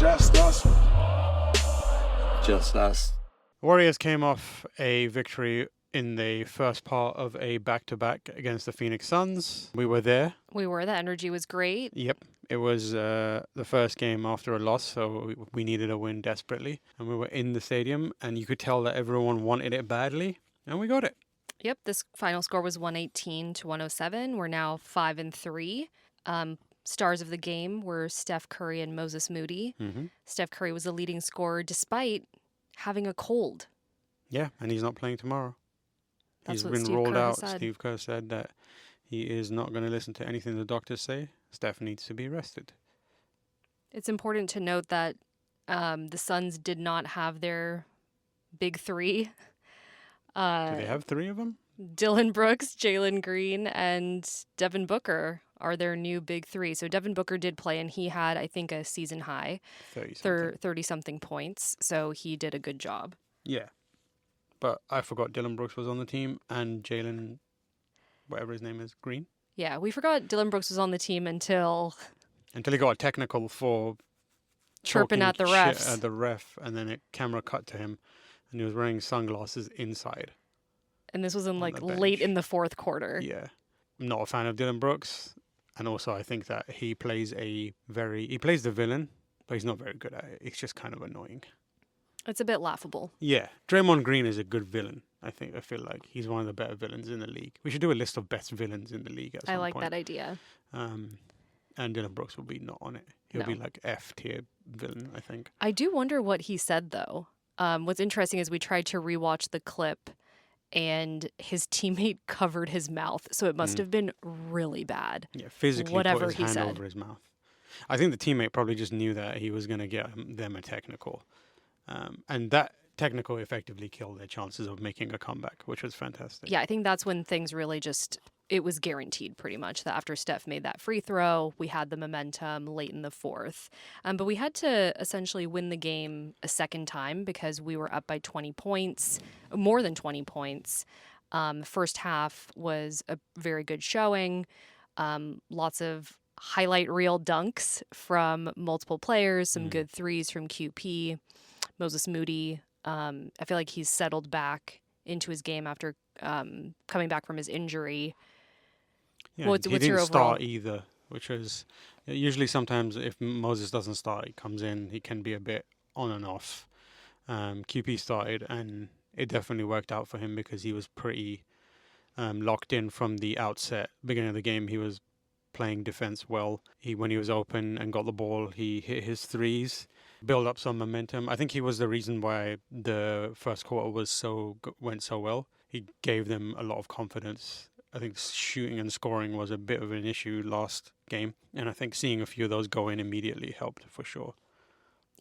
Just us. Just us. Warriors came off a victory in the first part of a back-to-back against the Phoenix Suns. We were there. We were. The energy was great. Yep. It was the first game after a loss, so we needed a win desperately. And we were in the stadium, and you could tell that everyone wanted it badly, and we got it. Yep, this final score was 118 to 107. We're now 5-3. Stars of the game were Steph Curry and Moses Moody. Mm-hmm. Steph Curry was the leading scorer despite having a cold. Yeah, and he's not playing tomorrow. That's He's what been Steve rolled Kerr out. said. Steve Kerr said that he is not going to listen to anything the doctors say. Steph needs to be rested. It's important to note that the Suns did not have their big three. Do they have three of them? Dylan Brooks, Jalen Green, and Devin Booker are their new big three. So Devin Booker did play, and he had, I think, a season high, 30-something points. So he did a good job. Yeah. But I forgot Dylan Brooks was on the team, and Jalen, whatever his name is, Green. Yeah, we forgot Dylan Brooks was on the team until he got a technical for chirping at the refs. At the ref, and then it camera cut to him, and he was wearing sunglasses inside. And this was in late in the fourth quarter. Yeah. I'm not a fan of Dylan Brooks. And also I think that he plays the villain, but he's not very good at it. It's just kind of annoying. It's a bit laughable. Yeah. Draymond Green is a good villain. I feel like he's one of the better villains in the league. We should do a list of best villains in the league at some point. I like that idea. And Dylan Brooks will be not on it. He'll be like F tier villain, I think. I do wonder what he said though. What's interesting is we tried to rewatch the clip and his teammate covered his mouth. So it must have been really bad. Yeah, physically whatever put his he hand said over his mouth. I think the teammate probably just knew that he was going to get them a technical. And that technical effectively killed their chances of making a comeback, which was fantastic. Yeah, I think that's when things really it was guaranteed pretty much that after Steph made that free throw, we had the momentum late in the fourth. But we had to essentially win the game a second time because we were up by 20 points, more than 20 points. First half was a very good showing. Lots of highlight reel dunks from multiple players, some good threes from QP. Moses Moody, I feel like he's settled back into his game after coming back from his injury. Yeah, what's he your didn't overall? start either, which is usually sometimes if Moses doesn't start, he comes in, he can be a bit on and off. QP started, and it definitely worked out for him because he was pretty locked in from the outset. Beginning of the game, he was playing defense well. When he was open and got the ball, he hit his threes, build up some momentum. I think he was the reason why the first quarter went so well. He gave them a lot of confidence. I think shooting and scoring was a bit of an issue last game, and I think seeing a few of those go in immediately helped for sure.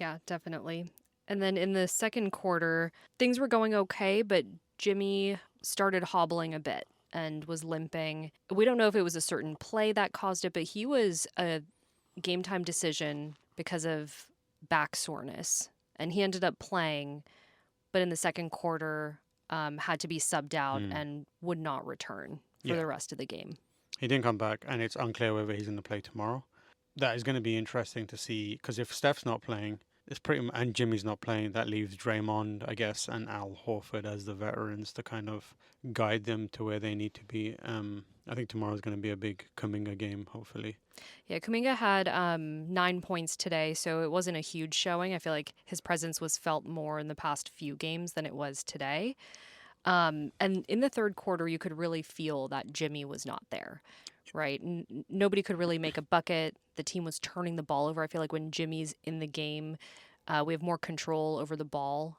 Yeah, definitely. And then in the second quarter, things were going okay, but Jimmy started hobbling a bit and was limping. We don't know if it was a certain play that caused it, but he was a game time decision because of back soreness, and he ended up playing, but in the second quarter had to be subbed out and would not return for the rest of the game. He didn't come back, and it's unclear whether he's going to play tomorrow. That is going to be interesting to see, because if Steph's not playing, and Jimmy's not playing, that leaves Draymond, I guess, and Al Horford as the veterans to kind of guide them to where they need to be. I think tomorrow's going to be a big Kuminga game, hopefully. Yeah, Kuminga had 9 points today, so it wasn't a huge showing. I feel like his presence was felt more in the past few games than it was today. And in the third quarter, you could really feel that Jimmy was not there, right? Nobody could really make a bucket. The team was turning the ball over. I feel like when Jimmy's in the game, we have more control over the ball.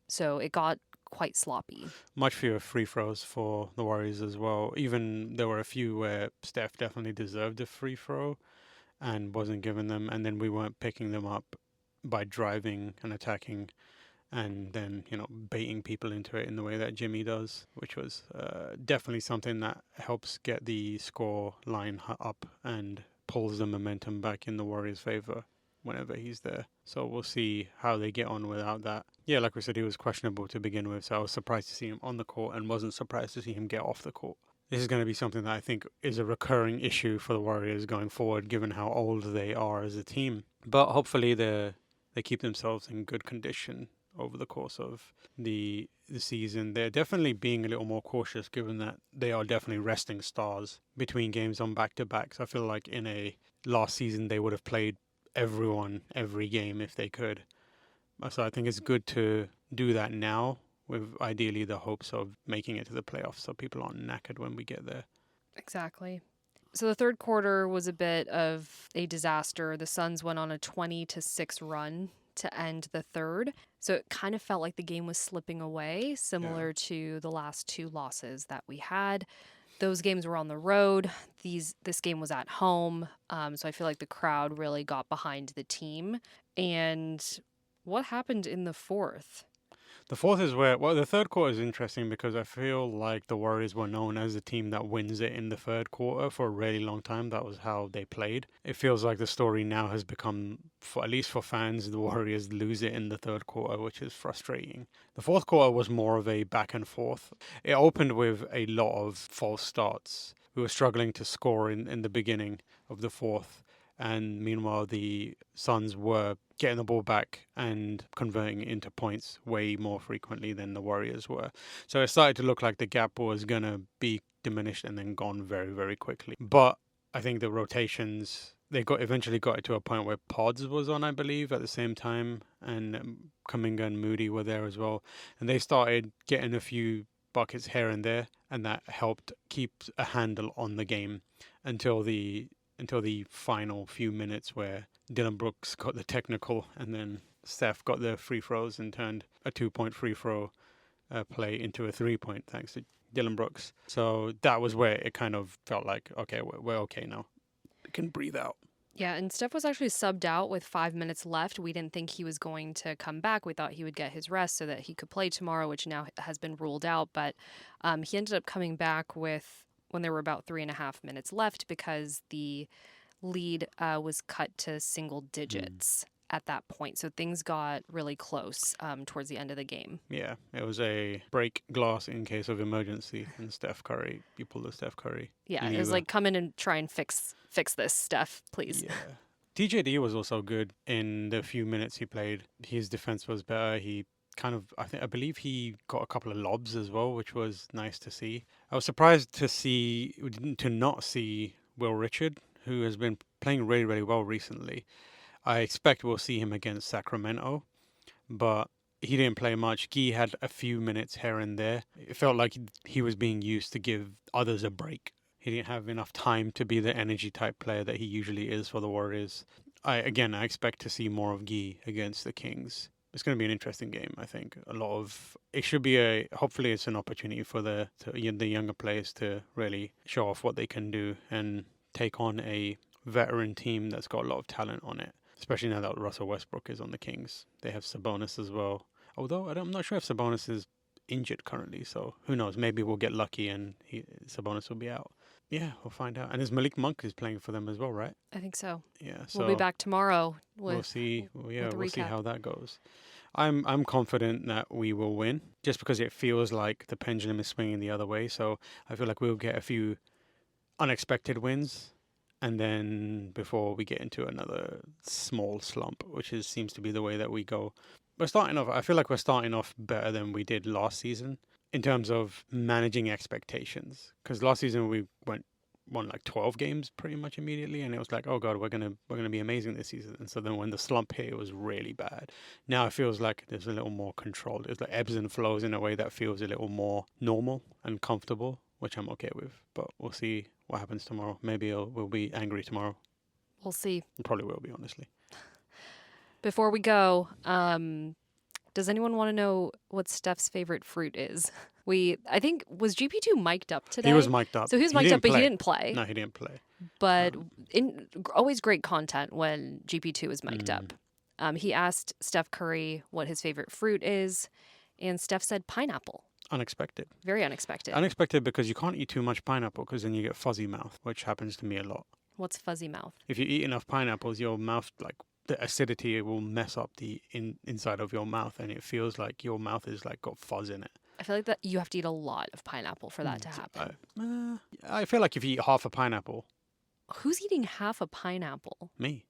So it got quite sloppy. Much fewer free throws for the Warriors as well. Even there were a few where Steph definitely deserved a free throw and wasn't given them, and then we weren't picking them up by driving and attacking and then, baiting people into it in the way that Jimmy does, which was definitely something that helps get the score line up and pulls the momentum back in the Warriors' favor whenever he's there. So we'll see how they get on without that. Yeah, like we said, he was questionable to begin with, so I was surprised to see him on the court and wasn't surprised to see him get off the court. This is going to be something that I think is a recurring issue for the Warriors going forward, given how old they are as a team. But hopefully they keep themselves in good condition over the course of the season. They're definitely being a little more cautious, given that they are definitely resting stars between games on back to backs. I feel like in a last season they would have played everyone every game if they could. So I think it's good to do that now, with ideally the hopes of making it to the playoffs, so people aren't knackered when we get there. Exactly. So the third quarter was a bit of a disaster. The Suns went on a 20-6 run to end the third. So it kind of felt like the game was slipping away, Yeah. similar to the last two losses that we had. Those games were on the road. This game was at home. So I feel like the crowd really got behind the team. And what happened in the fourth? The fourth is where, well, the third quarter is interesting because I feel like the Warriors were known as the team that wins it in the third quarter for a really long time. That was how they played. It feels like the story now has become, for at least for fans, the Warriors lose it in the third quarter, which is frustrating. The fourth quarter was more of a back and forth. It opened with a lot of false starts. We were struggling to score in the beginning of the fourth. And meanwhile, the Suns were getting the ball back and converting it into points way more frequently than the Warriors were. So it started to look like the gap was going to be diminished and then gone very, very quickly. But I think the rotations, they got eventually got it to a point where Pods was on, I believe, at the same time, and Kuminga and Moody were there as well. And they started getting a few buckets here and there, and that helped keep a handle on the game until the final few minutes where Dylan Brooks got the technical and then Steph got the free throws and turned a 2 point free throw play into a 3 point thanks to Dylan Brooks. So that was where it kind of felt like, okay, we're okay now. We can breathe out. Yeah, and Steph was actually subbed out with 5 minutes left. We didn't think he was going to come back. We thought he would get his rest so that he could play tomorrow, which now has been ruled out. But he ended up coming back with when there were about 3.5 minutes left because the lead was cut to single Mm. digits at that point. So things got really close towards the end of the game. Yeah, it was a break glass in case of emergency, and you pulled the Steph Curry Yeah, it was lever. like come in and try and fix this, Steph, please. Yeah. TJD was also good in the few minutes he played. His defense was better. He kind of, I believe he got a couple of lobs as well, which was nice to see. I was surprised to not see Will Richard, who has been playing really, really well recently. I expect we'll see him against Sacramento, but he didn't play much. Gee had a few minutes here and there. It felt like he was being used to give others a break. He didn't have enough time to be the energy type player that he usually is for the Warriors. I expect to see more of Gee against the Kings. It's going to be an interesting game. I think a lot of it should be a. Hopefully, it's an opportunity for the younger players to really show off what they can do and take on a veteran team that's got a lot of talent on it. Especially now that Russell Westbrook is on the Kings, they have Sabonis as well. Although I'm not sure if Sabonis is injured currently, so who knows? Maybe we'll get lucky and Sabonis will be out. Yeah, we'll find out. And there's Malik Monk is playing for them as well, right? I think so. Yeah, We'll be so back tomorrow we'll see. Well, yeah, with a we'll see recap. how that goes. I'm confident that we will win, just because it feels like the pendulum is swinging the other way. So I feel like we'll get a few unexpected wins, and then before we get into another small slump, which seems to be the way that we go. We're starting off. I feel like we're starting off better than we did last season in terms of managing expectations. Because last season we won like 12 games pretty much immediately, and it was like, oh god, we're gonna be amazing this season. And so then when the slump hit, it was really bad. Now it feels like there's a little more control. It's like ebbs and flows in a way that feels a little more normal and comfortable, which I'm okay with. But we'll see what happens tomorrow. Maybe we'll be angry tomorrow. We'll see. Probably will be, honestly. Before we go, does anyone want to know what Steph's favorite fruit is? I think, was GP2 mic'd up today? He was mic'd up. So he was He mic'd up, didn't but he play. didn't play. No, he didn't play. But always great content when GP2 is mic'd up. He asked Steph Curry what his favorite fruit is, and Steph said pineapple. Unexpected. Very unexpected. Unexpected because you can't eat too much pineapple because then you get fuzzy mouth, which happens to me a lot. What's fuzzy mouth? If you eat enough pineapples, your mouth, like the acidity will mess up the inside of your mouth, and it feels like your mouth is like got fuzz in it. I feel like that you have to eat a lot of pineapple for that to happen. I feel like if you eat half a pineapple, Who's eating half a pineapple? me.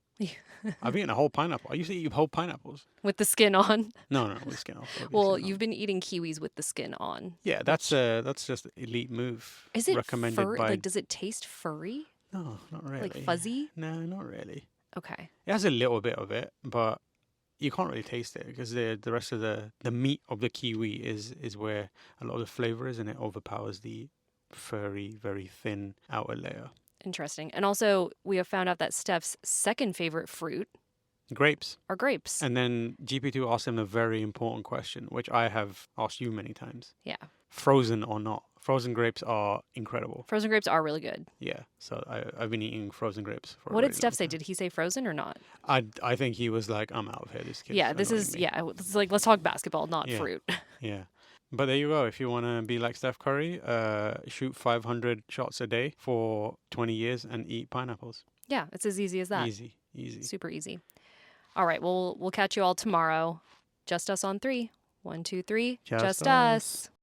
I've eaten a whole pineapple. I used to eat whole pineapples. With the skin on. No, no, with skin off, Well, obviously not. you've been eating kiwis with the skin on. Yeah, Which that's just elite move is it recommended fur? by. Like, does it taste furry? No, not Like really. fuzzy? No, not really. Okay. It has a little bit of it, but you can't really taste it because the rest of the meat of the kiwi is where a lot of the flavor is, and it overpowers the furry, very thin outer layer. Interesting. And also, we have found out that Steph's second favorite fruit Grapes. are grapes. And then GP2 asked him a very important question, which I have asked you many times. Yeah. Frozen or not? Frozen grapes are incredible. Frozen grapes are really good. Yeah, so I've been eating frozen grapes for a What really did long Steph say? time. Did he say frozen or not? I think he was like, I'm out of here. This kid's Yeah, this annoying is, me. yeah, this is like, let's talk basketball, not Yeah, fruit. yeah. But there you go. If you want to be like Steph Curry, shoot 500 shots a day for 20 years and eat pineapples. Yeah, it's as easy as that. Easy, easy. Super easy. All right, well, we'll catch you all tomorrow. Just us on three. 1, 2, 3. Just Just us. us.